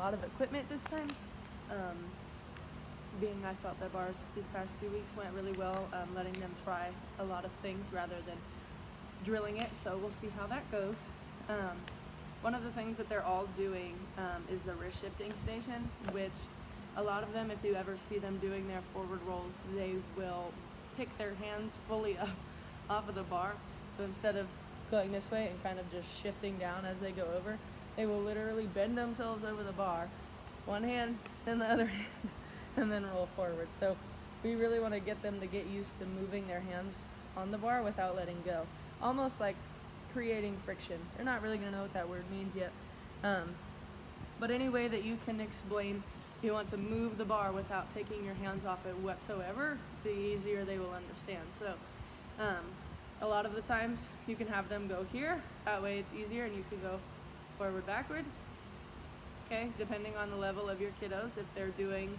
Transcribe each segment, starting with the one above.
lot of equipment this time. Being I felt that bars these past 2 weeks went really well, letting them try a lot of things rather than drilling it, so we'll see how that goes. One of the things that they're all doing is the wrist shifting station, which a lot of them, if you ever see them doing their forward rolls, they will pick their hands fully up off of the bar. So instead of going this way and kind of just shifting down as they go over, they will literally bend themselves over the bar, one hand, then the other hand, and then roll forward. So we really want to get them to get used to moving their hands on the bar without letting go. Almost like creating friction. They're not really going to know what that word means yet. But any way that you can explain you want to move the bar without taking your hands off it whatsoever, the easier they will understand. So a lot of the times you can have them go here, that way it's easier, and you can go forward, backward. Okay, depending on the level of your kiddos, if they're doing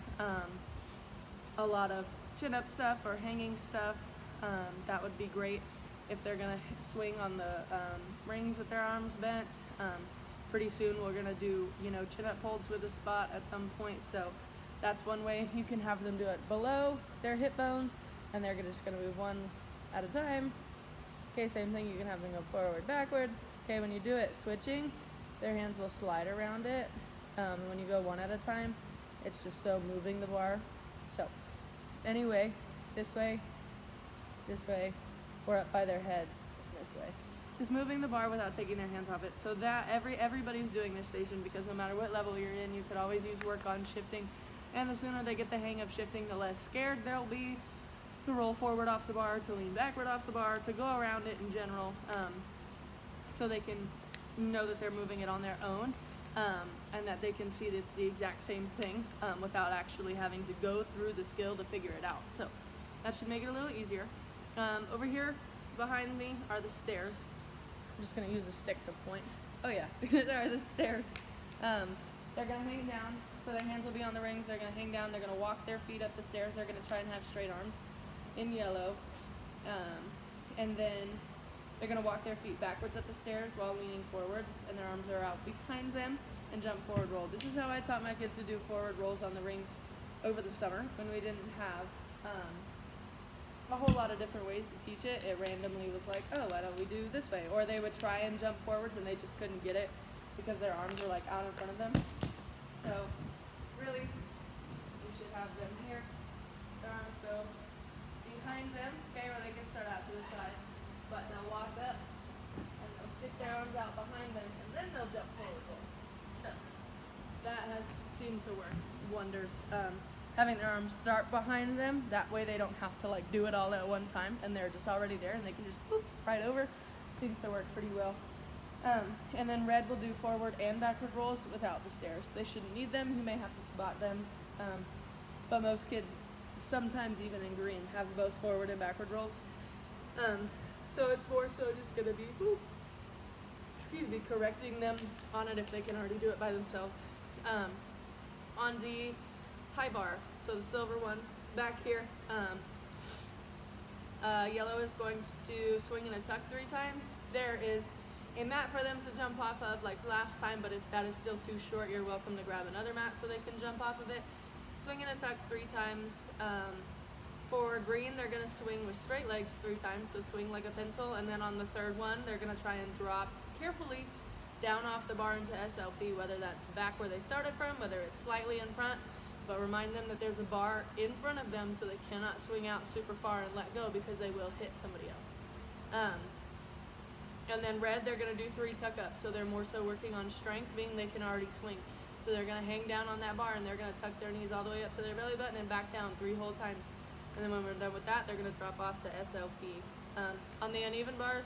a lot of chin-up stuff or hanging stuff, that would be great. If they're gonna swing on the rings with their arms bent, pretty soon we're gonna do, chin-up holds with a spot at some point. So that's one way you can have them do it below their hip bones, and they're just gonna move one at a time. Okay, same thing, you can have them go forward, backward. Okay, when you do it switching, their hands will slide around it. When you go one at a time, it's just so moving the bar. So anyway, this way, or up by their head, this way. Just moving the bar without taking their hands off it. So that everybody's doing this station, because no matter what level you're in, you could always use work on shifting. And the sooner they get the hang of shifting, the less scared they'll be to roll forward off the bar, to lean backward off the bar, to go around it in general, so they can know that they're moving it on their own, and that they can see that it's the exact same thing without actually having to go through the skill to figure it out. So that should make it a little easier. Over here behind me are the stairs. I'm just going to use a stick to point. Oh yeah, there are the stairs. They're going to hang down, so their hands will be on the rings. They're going to hang down. They're going to walk their feet up the stairs. They're going to try and have straight arms in yellow. And then they're going to walk their feet backwards up the stairs while leaning forwards, and their arms are out behind them, and jump forward roll. This is how I taught my kids to do forward rolls on the rings over the summer when we didn't have a whole lot of different ways to teach it. It randomly was like, oh, why don't we do this way? Or they would try and jump forwards and they just couldn't get it because their arms were like out in front of them. So really, you should have them here. Their arms go behind them, okay, or they can start out to the side. But they'll walk up and they'll stick their arms out behind them, and then they'll jump forward roll. So that has seemed to work wonders. Having their arms start behind them, that way they don't have to like do it all at one time, and they're just already there and they can just boop right over. Seems to work pretty well. And then red will do forward and backward rolls without the stairs. They shouldn't need them. You may have to spot them, but most kids, sometimes even in green, have both forward and backward rolls. So it's more so just gonna be, correcting them on it if they can already do it by themselves. On the high bar, so the silver one back here, yellow is going to do swing and a tuck 3 times. There is a mat for them to jump off of like last time, but if that is still too short, you're welcome to grab another mat so they can jump off of it. Swing and a tuck 3 times. For green, they're going to swing with straight legs 3 times, so swing like a pencil, and then on the third one, they're going to try and drop carefully down off the bar into SLP, whether that's back where they started from, whether it's slightly in front, but remind them that there's a bar in front of them so they cannot swing out super far and let go because they will hit somebody else. And then red, they're going to do 3 tuck-ups, so they're more so working on strength, being they can already swing. So they're going to hang down on that bar, and they're going to tuck their knees all the way up to their belly button and back down 3 whole times. And then when we're done with that, they're going to drop off to SLP. On the uneven bars,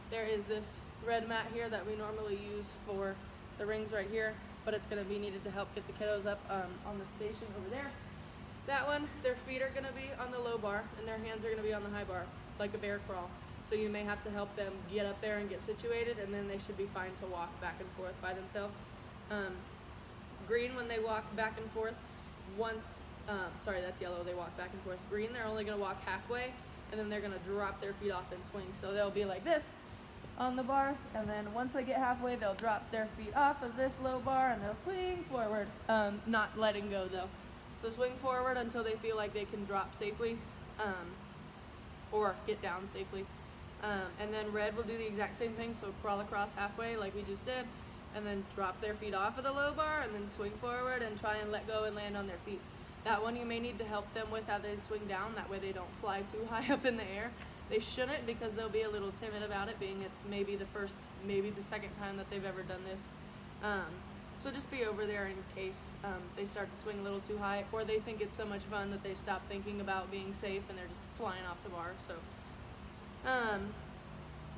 there is this red mat here that we normally use for the rings right here, but it's going to be needed to help get the kiddos up on the station over there. That one, their feet are going to be on the low bar, and their hands are going to be on the high bar, like a bear crawl. So you may have to help them get up there and get situated, and then they should be fine to walk back and forth by themselves. Green, when they walk back and forth, sorry, that's yellow, they walk back and forth. Green, they're only going to walk halfway, and then they're going to drop their feet off and swing. So they'll be like this, on the bars, and then once they get halfway, they'll drop their feet off of this low bar and they'll swing forward, not letting go though. So swing forward until they feel like they can drop safely, or get down safely. And then red will do the exact same thing, so crawl across halfway like we just did, and then drop their feet off of the low bar and then swing forward and try and let go and land on their feet. That one you may need to help them with how they swing down, that way they don't fly too high up in the air. They shouldn't, because they'll be a little timid about it, being it's maybe the first, maybe the second time that they've ever done this. So just be over there in case they start to swing a little too high, or they think it's so much fun that they stop thinking about being safe and they're just flying off the bar. So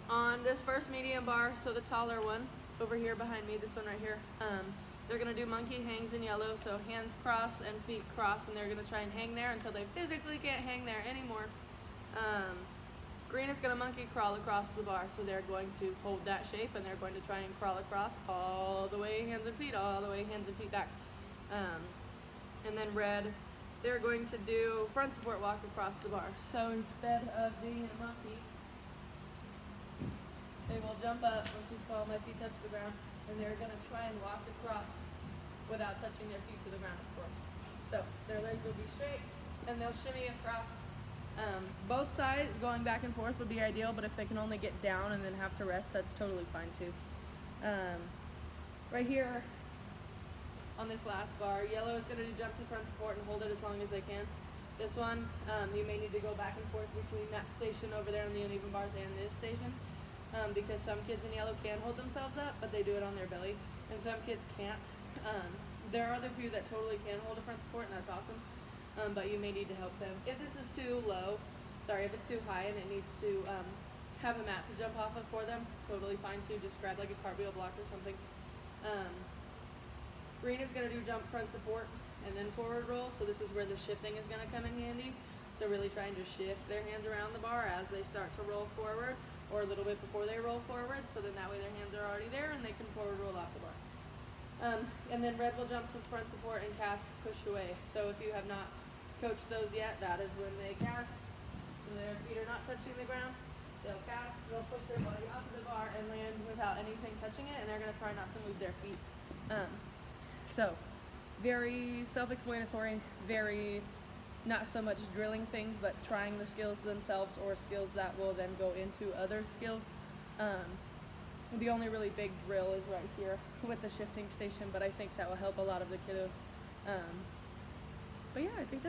on this first medium bar, so the taller one over here behind me, this one right here, they're gonna do monkey hangs in yellow, so hands cross and feet cross, and they're gonna try and hang there until they physically can't hang there anymore. Green is gonna monkey crawl across the bar, so they're going to hold that shape and they're going to try and crawl across all the way, hands and feet, all the way, hands and feet back. And then red, they're going to do front support walk across the bar. So instead of being a monkey, they will jump up, 1, 2, 12, my feet touch the ground, and they're gonna try and walk across without touching their feet to the ground, of course. So their legs will be straight and they'll shimmy across. Both sides going back and forth would be ideal, but if they can only get down and then have to rest, that's totally fine too. Right here on this last bar, yellow is going to do jump to front support and hold it as long as they can. This one, you may need to go back and forth between that station over there on the uneven bars and this station, because some kids in yellow can hold themselves up, but they do it on their belly, and some kids can't. There are other few that totally can hold a front support, and that's awesome. But you may need to help them. If this is too low, if it's too high and it needs to have a mat to jump off of for them, totally fine too. Just grab like a cartwheel block or something. Green is going to do jump front support and then forward roll, so this is where the shifting is going to come in handy. So really try and just shift their hands around the bar as they start to roll forward, or a little bit before they roll forward, so then that way their hands are already there and they can forward roll off the bar. And then red will jump to front support and cast push away. So if you have not coached those yet, that is when they cast. So their feet are not touching the ground. They'll cast, they'll push their body off of the bar and land without anything touching it, and they're going to try not to move their feet. So very self-explanatory, very not so much drilling things, but trying the skills themselves, or skills that will then go into other skills. The only really big drill is right here with the shifting station, but I think that will help a lot of the kiddos. But yeah, I think that's